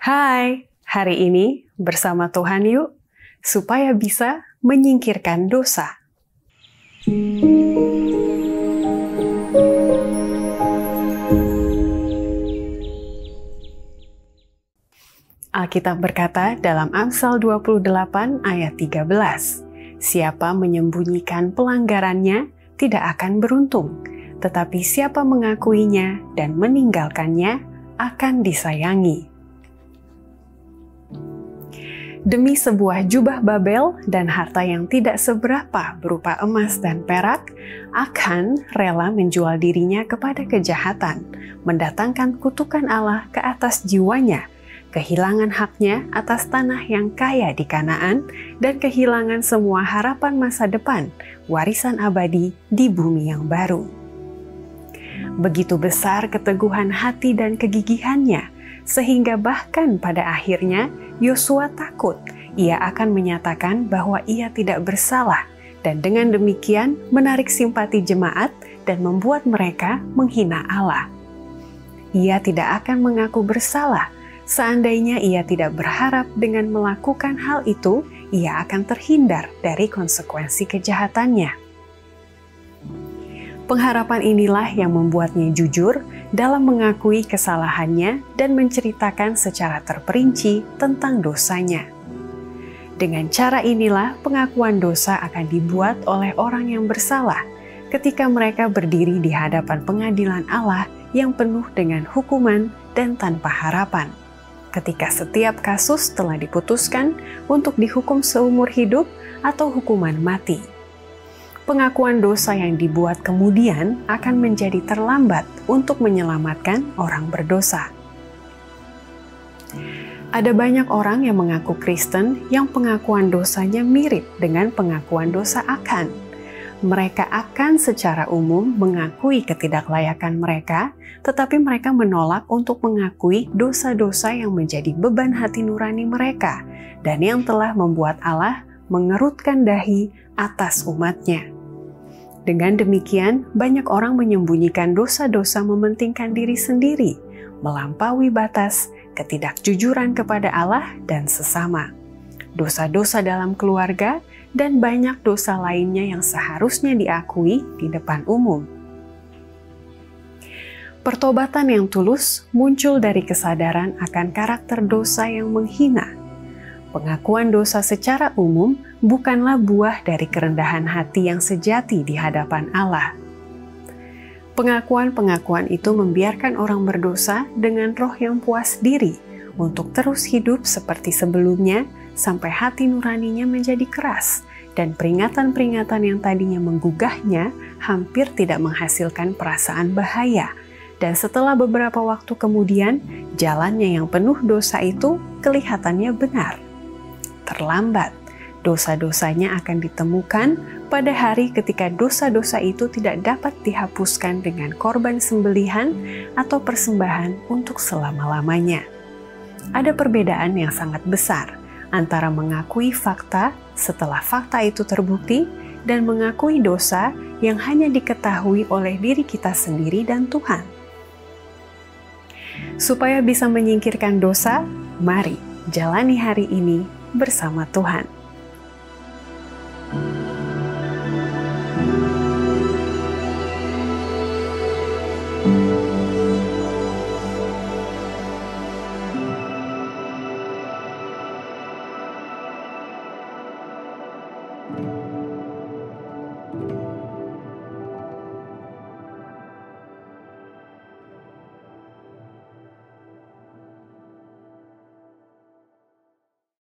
Hai, hari ini bersama Tuhan yuk, supaya bisa menyingkirkan dosa. Alkitab berkata dalam Amsal 28 ayat 13, siapa menyembunyikan pelanggarannya tidak akan beruntung, tetapi siapa mengakuinya dan meninggalkannya akan disayangi. Demi sebuah jubah Babel dan harta yang tidak seberapa berupa emas dan perak, Akan rela menjual dirinya kepada kejahatan, mendatangkan kutukan Allah ke atas jiwanya, kehilangan haknya atas tanah yang kaya di Kanaan, dan kehilangan semua harapan masa depan, warisan abadi di bumi yang baru. Begitu besar keteguhan hati dan kegigihannya, sehingga bahkan pada akhirnya Yosua takut ia akan menyatakan bahwa ia tidak bersalah, dan dengan demikian menarik simpati jemaat dan membuat mereka menghina Allah. Ia tidak akan mengaku bersalah. Seandainya ia tidak berharap dengan melakukan hal itu, ia akan terhindar dari konsekuensi kejahatannya. Pengharapan inilah yang membuatnya jujur dalam mengakui kesalahannya dan menceritakan secara terperinci tentang dosanya. Dengan cara inilah pengakuan dosa akan dibuat oleh orang yang bersalah ketika mereka berdiri di hadapan pengadilan Allah yang penuh dengan hukuman dan tanpa harapan. Ketika setiap kasus telah diputuskan untuk dihukum seumur hidup atau hukuman mati. Pengakuan dosa yang dibuat kemudian akan menjadi terlambat untuk menyelamatkan orang berdosa. Ada banyak orang yang mengaku Kristen yang pengakuan dosanya mirip dengan pengakuan dosa Akan. Mereka akan secara umum mengakui ketidaklayakan mereka, tetapi mereka menolak untuk mengakui dosa-dosa yang menjadi beban hati nurani mereka dan yang telah membuat Allah mengerutkan dahi atas umatnya. Dengan demikian, banyak orang menyembunyikan dosa-dosa mementingkan diri sendiri, melampaui batas, ketidakjujuran kepada Allah dan sesama, dosa-dosa dalam keluarga, dan banyak dosa lainnya yang seharusnya diakui di depan umum. Pertobatan yang tulus muncul dari kesadaran akan karakter dosa yang menghina. Pengakuan dosa secara umum bukanlah buah dari kerendahan hati yang sejati di hadapan Allah. Pengakuan-pengakuan itu membiarkan orang berdosa dengan roh yang puas diri untuk terus hidup seperti sebelumnya sampai hati nuraninya menjadi keras dan peringatan-peringatan yang tadinya menggugahnya hampir tidak menghasilkan perasaan bahaya. Dan setelah beberapa waktu kemudian, jalannya yang penuh dosa itu kelihatannya benar. Terlambat, dosa-dosanya akan ditemukan pada hari ketika dosa-dosa itu tidak dapat dihapuskan dengan korban sembelihan atau persembahan untuk selama-lamanya. Ada perbedaan yang sangat besar antara mengakui fakta setelah fakta itu terbukti dan mengakui dosa yang hanya diketahui oleh diri kita sendiri dan Tuhan. Supaya bisa menyingkirkan dosa, mari jalani hari ini bersama Tuhan.